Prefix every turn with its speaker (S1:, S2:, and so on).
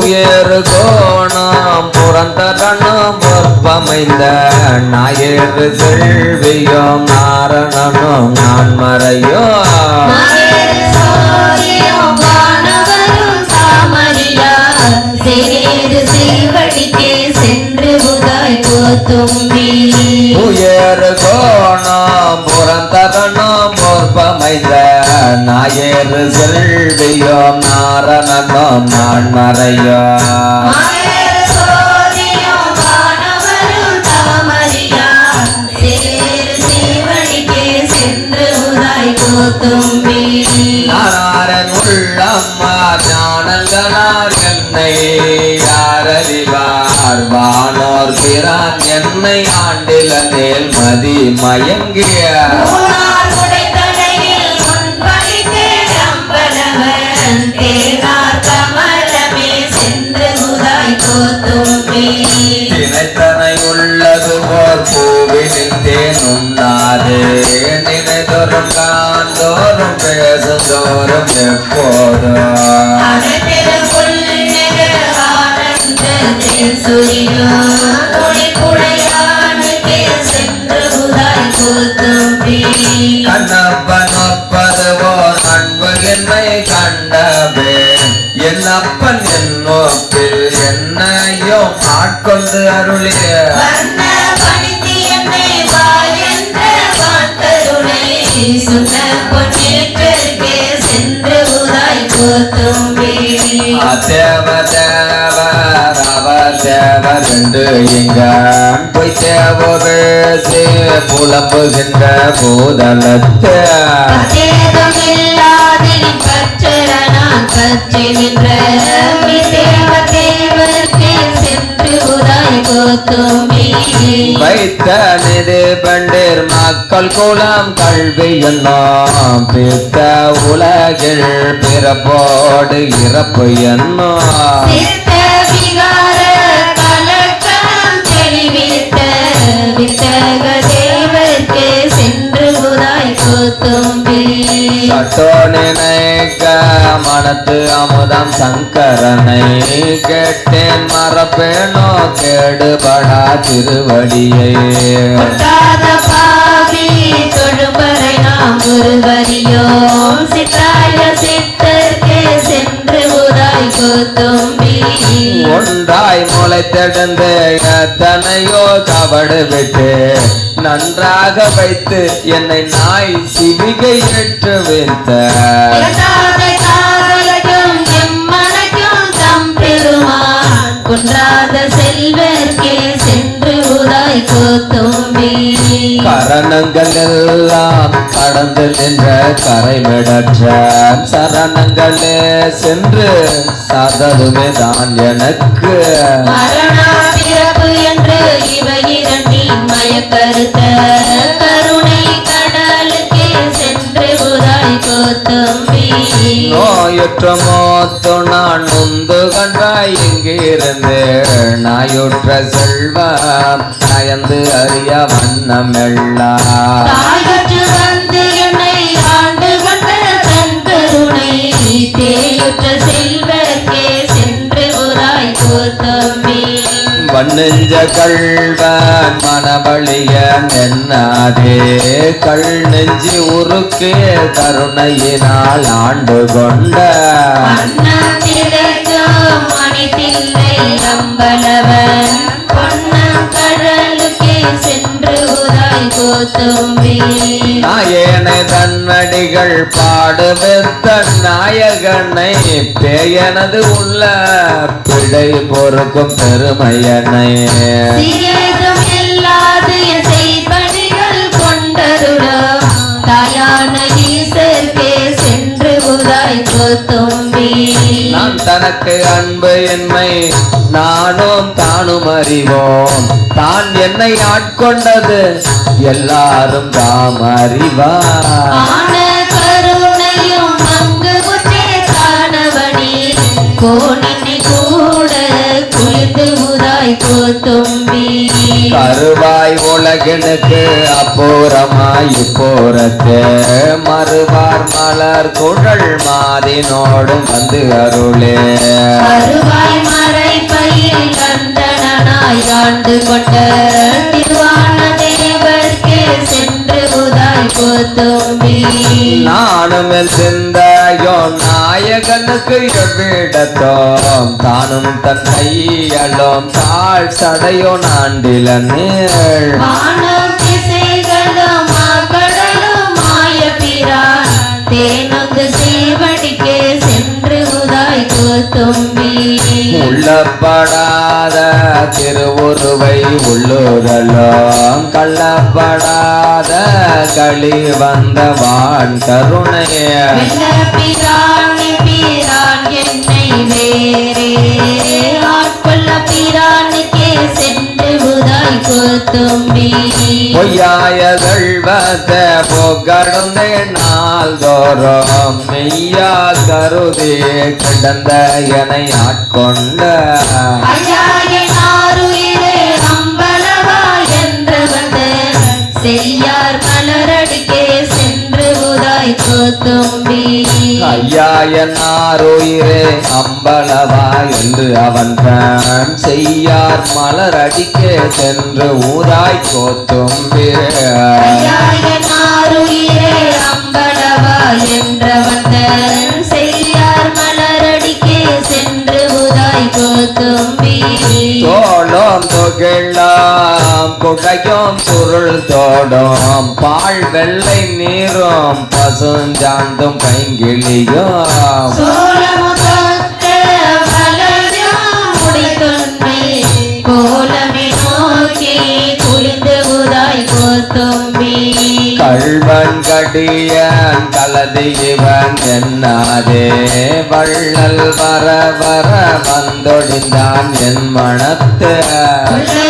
S1: உயர் கோணம் புறந்தரணும் பொற்பமைந்த நாயேறு செல்வியும் நாரணனும் நான் மறையோ உயர் கோணம் புறந்தரணும் பொற்பமைந்த நாயேறு செல்வியும் நாரணனும் நான் மறையோ நாராயணன் உள்ளம்மா ஞானங்களார் என்னை யாரறிவார் வானோர் பிரான் என்னை ஆண்டில மேல் மதி மயங்கிய தினைத்தனை உள்ளது போர் பூவினில் தேனுண்ணாது நினைதோறும் காந்தோறும் பேசுதோறும் எப்போதும் கண்ணப்பன் ஒப்பது போர் அன்பு என்னை கண்டவே என் அப்பன் என் நோக்கில் என்னையும் ஆட்கொண்டு அருளிய தேவரென்று எங்கான் பொய் தேவ பேசி புலம்புகின்ற பூதலத்தே வைத்த நிதி பண்டிர் மக்கள் குலம் கல்வி என்னும் பித்த உலகில் பிறப்போடு இறப்பு என்னும் நினைக்க மனத்து அமுதம் சங்கரனை கேட்டேன் மரப்பேனோ கேடுபடா திருவடியை தொழுபறை நாம் ஒருவரியோம் சித்தாய சித்தர்க்கே சென்று உதாய் கோத்தும்பி ஒன்றாய் முளைத்தெடுந்து எத்தனையோ கபடு விட்டு நன்றாக வைத்து என்னை நாய் சிவிகை ஏற்று வைத்த குன்றாத செல்வர்க்கே சென்று உதாய் கோத்தும்பி கரணங்கள் எல்லாம் கடந்து நின்ற கரைமிடற்ற சரணங்களே சென்று சாதருமே தான் எனக்கு மரணாபிறப்பு என்று இவை இரண்டின் மயக்கருத்த கருணை கடலுக்கே சென்று உதாய் கோத்தும்பி நோயுற்ற மோத்து நான் நொந்து கண்டாய் இங்கிருந்து நாயுற்ற செல்வம் நயந்து அறிய வண்ணம் எல்லாம் வந்து என்னை ஆண்டு கொண்ட தன் கருணை தேயுற்ற செல்வர்க்கே சென்று உராய் கோத்தம்பி வண்ணெஞ்ச கள்வன் மனவழிய நென்னாதே கல் நெஞ்சி உருக்கே கருணையினால் ஆண்டு கொண்ட மணித்தில்லை அம்பலவன் பொன்னம் கடலுக்கே சென்று உதாய் கோத்தும்பி நாயேனை தன்னடிகள் பாடுமெத்த நாயகனை பேயனது உள்ள பிழை பொறுக்கும் பெருமையனை இல்லாது செய்பணிகள் கொண்டருடம் தாயான ஈசர்க்கே சென்று உதாய் கோத்தும்பி நான் தனக்கு அன்பு என்னை நானும் தானும் அறிவோம் தான் என்னை ஆட்கொண்டது எல்லாரும் தாம் அறிவார் கருணையும் அங்கு முற்றே காணவனி கோணினை கூட குளிர்ந்து உதாய் கோத்தும்பி கருவாய் உலகினுக்கு அப்போரமாய் இப்போரத்து மறுவார் மலர் குழல் மாதினோடு வந்து அருளே கருவாய்
S2: அம்பலவாய் ஆண்டு கொண்ட திருவான தேவர்க்கே சென்று உதாய் கோத்தும்பி
S1: நானும் என் சிந்தையோ நாயகனுக்கு எவ்விடத்தோம் தானும் தன் கையலும் தாழ் சடையோ நாண்டில நீள்
S2: வானம் திசைகளும் கடலும் மாய பிரான் தேனொந்து சேவடிக்கே சென்று உதாய் கோத்தும்பி
S1: உள்ளப்படாத திருவுருவை உள்ளுதலும் கள்ளப்படாத களி வந்த வான் கருணைய
S2: பிரான் பிரான் என்னை வேறே ஆட்கொள்ள பிரானுக்கே சென்று உதாய் கோத்தும்பி
S1: பொய்யாய செல்வத்த புகழ்ந்தே நாள்தோறும் மெய்யா கருதி கிடந்த எனை ஆட்கொண்ட
S2: ஐயாயினாருயிரே அம்பலவா என்று வந்து செய்யார் மலரடிக்கே சென்று உதாய் கோத்தும்பி
S1: ஐயாயனாருயிரே அம்பலவா என்று அவன் தான் செய்யார் மலரடிக்கே சென்று ஊதாய் கோத்தும்பி
S2: ஐயாயினாருயிரே அம்பலவா என்ற வந்து செய்யார் மலரடிக்கே சென்று உதாய் கோத்தும்பி
S1: தோளும் துகிழாம் குடையும் சுருள் தோடும் பால் வெள்ளை நீரும் பசுஞ்சாந்தும் பைங்கிளியும்
S2: சோழமுகத்த வளையும் முடித்துண்மை கோலமே நோக்கி குளிந்து உதாய் கோத்தும்பி
S1: கள்வன் கடியன் கலதி இவன் என்னாதே வள்ளல் வர வர வந்தொழிந்தான் என் மனத்து
S2: உள்ள